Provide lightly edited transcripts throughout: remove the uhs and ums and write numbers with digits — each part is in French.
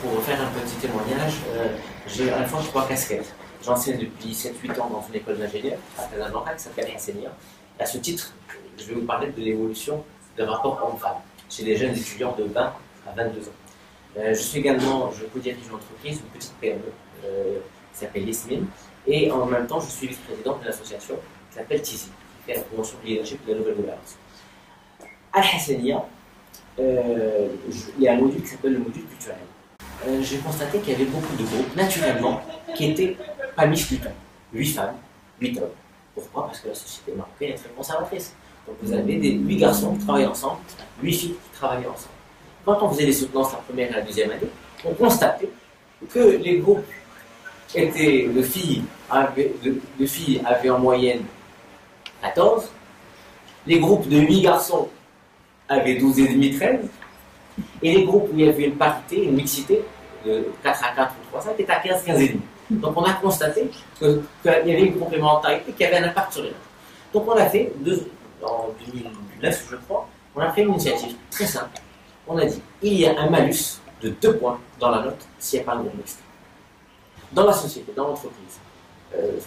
Pour faire un petit témoignage, j'ai à la fois 3 casquettes. J'enseigne depuis 7-8 ans dans une école d'ingénieurs à Casablanca qui s'appelle Hassania. À ce titre, je vais vous parler de l'évolution d'un rapport homme-femme chez les jeunes étudiants de 20 à 22 ans. Je suis également, je co-dirige une entreprise, une petite PME qui s'appelle Yasmine, et en même temps, je suis vice-président d'une association qui s'appelle TIZI, qui fait la promotion du leadership de la nouvelle gouvernance. À Hassania, il y a un module qui s'appelle le module culturel. J'ai constaté qu'il y avait beaucoup de groupes, naturellement, qui n'étaient pas mixtes du tout. 8 femmes, 8 hommes. Pourquoi? Parce que la société marocaine est très conservatrice. Donc vous avez 8 garçons qui travaillent ensemble, 8 filles qui travaillent ensemble. Quand on faisait les soutenances la première et la deuxième année, on constatait que les groupes de filles avaient en moyenne 14, les groupes de 8 garçons avaient 12,5, 13, et les groupes où il y avait une parité, une mixité, de 4 à 4 ou 3 à 5, étaient à 15, 15,5. Donc on a constaté qu'il y avait une complémentarité qui avait un impact sur les autres. Donc on a fait, en 2009 je crois, on a fait une initiative très simple. On a dit, il y a un malus de 2 points dans la note s'il n'y a pas un groupe mixte. Dans la société, dans l'entreprise.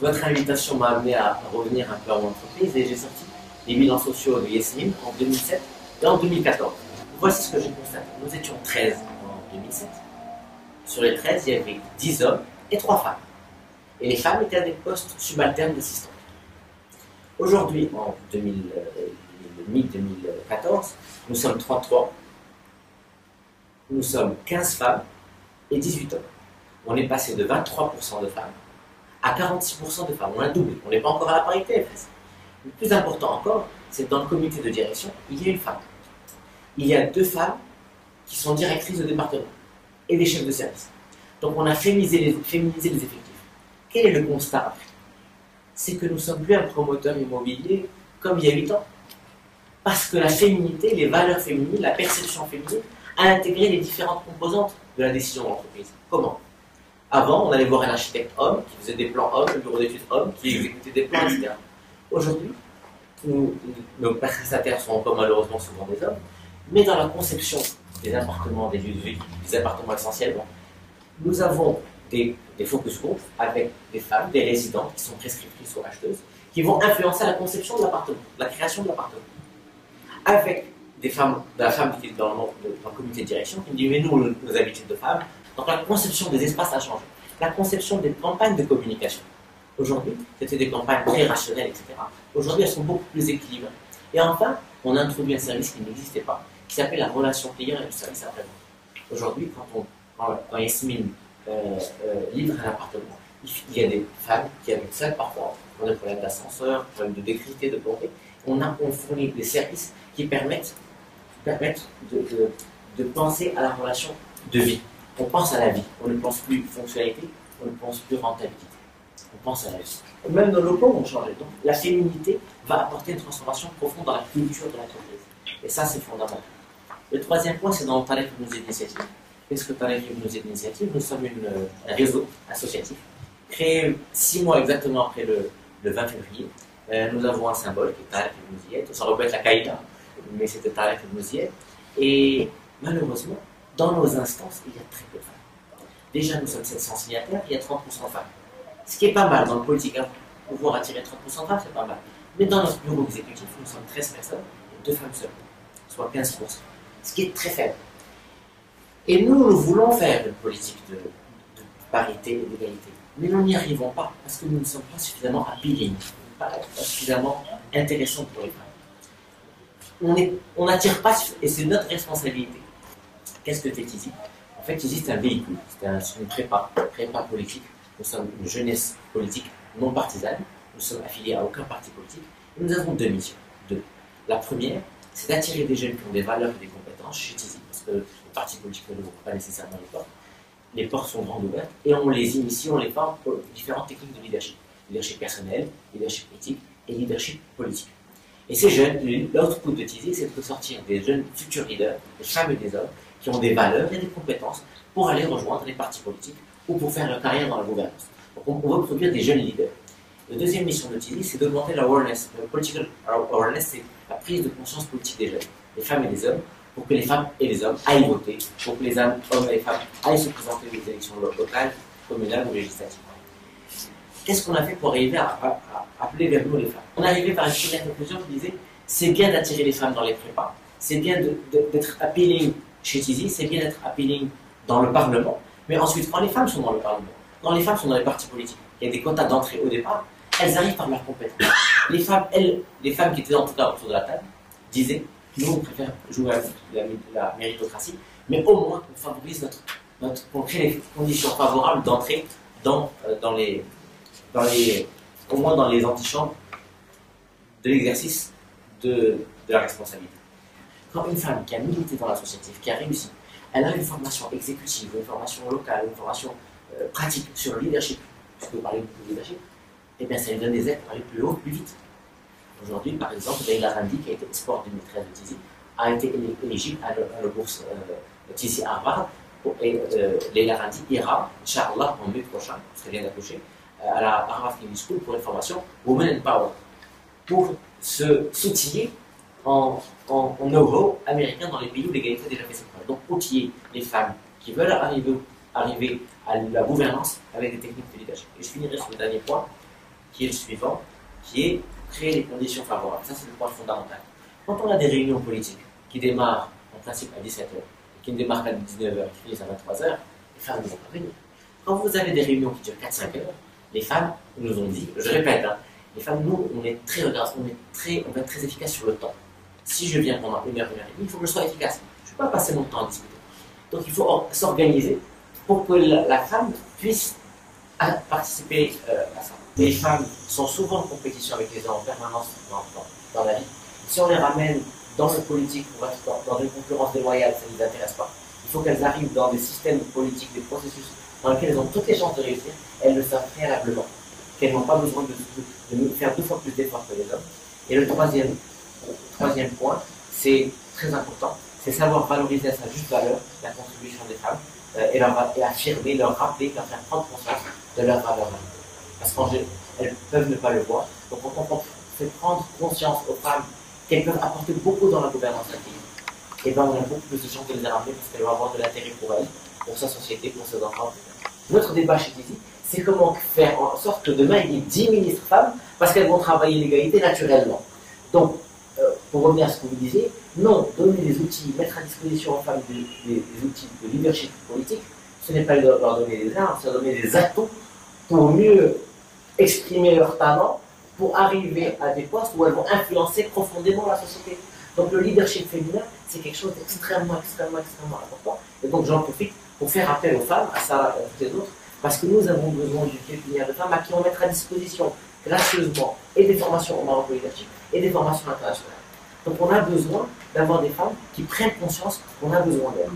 Votre invitation m'a amené à revenir un peu à mon entreprise et j'ai sorti les bilans sociaux de Yasmine en 2007 et en 2014. Voici ce que j'ai constaté. Nous étions 13 en 2007. Sur les 13, il y avait 10 hommes et 3 femmes. Et les femmes étaient à des postes subalternes d'assistantes. Aujourd'hui, en 2014, nous sommes 33. Nous sommes 15 femmes et 18 hommes. On est passé de 23% de femmes à 46% de femmes. On a doublé. On n'est pas encore à la parité. Le plus important encore, c'est que dans le comité de direction, il y a une femme. Il y a 2 femmes qui sont directrices de département et des chefs de service. Donc on a féminisé les effectifs. Quel est le constat après? C'est que nous ne sommes plus un promoteur immobilier comme il y a 8 ans. Parce que la féminité, les valeurs féminines, la perception féminine a intégré les différentes composantes de la décision d'entreprise. Comment? Avant, on allait voir un architecte homme qui faisait des plans hommes, un bureau d'études homme qui exécutait des plans, etc. Aujourd'hui, nos prestataires sont encore malheureusement souvent des hommes, mais dans la conception des appartements, des lieux de vie, des appartements essentiellement, nous avons des focus groups avec des femmes, des résidentes qui sont prescriptrices ou acheteuses, qui vont influencer la conception de l'appartement, la création de l'appartement. Avec de la femme qui est dans le comité de direction qui me dit mais nous, nos habitudes de femmes. Donc la conception des espaces a changé. La conception des campagnes de communication. Aujourd'hui, c'était des campagnes très rationnelles, etc. Aujourd'hui, elles sont beaucoup plus équilibrées. Et enfin, on a introduit un service qui n'existait pas, qui s'appelle la relation client et le service après-vente. Aujourd'hui, quand Yasmine livre un appartement, il y a des femmes qui habitent seules parfois, on a des problèmes d'ascenseur, des problèmes de d'électricité, de plomberie. On fournit des services qui permettent de penser à la relation de vie. On pense à la vie, on ne pense plus fonctionnalité, on ne pense plus rentabilité. On pense à la vie. Même nos locaux ont changé. Donc la féminité va apporter une transformation profonde dans la culture de l'entreprise. Et ça, c'est fondamental. Le troisième point, c'est dans le Tarek Ibn Ziyad Initiative. Qu'est-ce que Tarek Ibn Ziyad Initiative? Nous sommes un réseau associatif créé 6 mois exactement après le 20 février. Nous avons un symbole qui est Tarek Ibn Ziyad. Ça aurait pu être la Qaïda, mais c'était Tarek Ibn Ziyad. Et malheureusement, dans nos instances, il y a très peu de femmes. Déjà, nous sommes 700 signataires, il y a 30% de femmes. Ce qui est pas mal dans le politique, hein. Pouvoir attirer 30% de femmes, c'est pas mal. Mais dans notre bureau exécutif, nous sommes 13 personnes et 2 femmes seules, soit 15%. Ce qui est très faible. Et nous voulons faire une politique de parité et d'égalité. Mais nous n'y arrivons pas parce que nous ne sommes pas suffisamment appealing, pas suffisamment intéressants pour les femmes. On n'attire pas, et c'est notre responsabilité. Qu'est-ce que fait TIZI? En fait, TIZI, c'est un véhicule, c'est une prépa politique. Nous sommes une jeunesse politique non partisane. Nous sommes affiliés à aucun parti politique. Et nous avons 2 missions. La première, c'est d'attirer des jeunes qui ont des valeurs et des compétences chez TIZI. Parce que les partis politiques ne n'ouvrent pas nécessairement les portes. Les portes sont grandes ouvertes et on les initie, on les forme aux différentes techniques de leadership. Leadership personnel, leadership éthique et leadership politique. Et ces jeunes, l'output de TIZI, c'est de sortir des jeunes futurs leaders, des femmes et des hommes, qui ont des valeurs et des compétences pour aller rejoindre les partis politiques ou pour faire leur carrière dans la gouvernance. Donc on veut produire des jeunes leaders. La deuxième mission de Tizi, c'est d'augmenter l'awareness. Le political awareness, c'est la prise de conscience politique des jeunes, les femmes et les hommes, pour que les femmes et les hommes aillent voter, pour que les hommes et les femmes aillent se présenter aux élections locales, communales ou législatives. Qu'est-ce qu'on a fait pour arriver à appeler vers nous les femmes? On est arrivé par une première conclusion qui disait c'est bien d'attirer les femmes dans les prépas, c'est bien d'être appealing chez Tizi, c'est bien d'être appealing dans le Parlement, mais ensuite, quand les femmes sont dans le Parlement, quand les femmes sont dans les partis politiques, il y a des quotas d'entrée au départ, elles arrivent par leurs compétences. Les femmes qui étaient en tout cas autour de la table disaient nous, on préfère jouer à la méritocratie, mais au moins on favorise on crée les conditions favorables d'entrer au moins dans les antichambres de l'exercice de la responsabilité. Quand une femme qui a milité dans l'associatif, qui a réussi, elle a une formation exécutive, une formation locale, une formation pratique sur le leadership, puisque vous parlez beaucoup de leadership, eh bien ça lui donne des aides pour aller plus haut, plus vite. Aujourd'hui, par exemple, Leila Randi, qui a été Sport 2013 de Tizi, a été éligible à la bourse Tizi Harvard. Et Leila Randi ira, Inch'Allah, en mai prochain, parce qu'elle vient d'accoucher, à la Harvard Kennedy School pour une formation Women in Power, pour se s'outiller en know-how américain dans les pays où l'égalité a déjà fait ses preuves. Donc, outiller les femmes qui veulent arriver à la gouvernance avec des techniques de leadership. Et je finirai sur le dernier point, qui est le suivant, qui est créer les conditions favorables. Ça, c'est le point fondamental. Quand on a des réunions politiques qui démarrent en principe à 17h, qui ne démarrent qu'à 19h et qui finissent à 23h, les femmes ne vont pas venir. Quand vous avez des réunions qui durent 4-5 heures, les femmes nous ont dit, je répète, les femmes, nous, on est très efficace sur le temps. Si je viens pendant 1 heure, 1 heure et demie, il faut que je sois efficace. Je ne peux pas passer mon temps à discuter. Donc il faut s'organiser pour que la femme puisse participer à ça. Les femmes sont souvent en compétition avec les hommes en permanence dans la vie. Si on les ramène dans le politique pour être dans une concurrence déloyale, ça ne les intéresse pas. Il faut qu'elles arrivent dans des systèmes politiques, des processus dans lesquels elles ont toutes les chances de réussir. Elles le savent préalablement, qu'elles n'ont pas besoin de faire 2 fois plus d'efforts que les hommes. Et le troisième point, c'est très important, c'est savoir valoriser à sa juste valeur la contribution des femmes et affirmer, leur rappeler, leur faire prendre conscience de leur valeur. Parce qu'elles peuvent ne pas le voir. Donc quand on fait prendre conscience aux femmes qu'elles peuvent apporter beaucoup dans la gouvernance d'un pays, et bien on a beaucoup plus de chances de les ramener parce qu'elles vont avoir de l'intérêt pour elles, pour sa société, pour ses enfants. Notre débat chez Tizi, c'est comment faire en sorte que demain il y ait 10 ministres femmes parce qu'elles vont travailler l'égalité naturellement. Donc, pour revenir à ce que vous disiez, non, donner des outils, mettre à disposition aux femmes des outils de leadership politique, ce n'est pas leur donner des armes, c'est leur donner des atouts pour mieux exprimer leur talent, pour arriver à des postes où elles vont influencer profondément la société. Donc le leadership féminin, c'est quelque chose d'extrêmement important. Et donc j'en profite pour faire appel aux femmes, à ça et à toutes les autres, parce que nous avons besoin d'une pépinière de femmes à qui on mettra à disposition gracieusement et des formations au Maroc leadership et des formations internationales. Donc on a besoin d'avoir des femmes qui prennent conscience qu'on a besoin d'elles.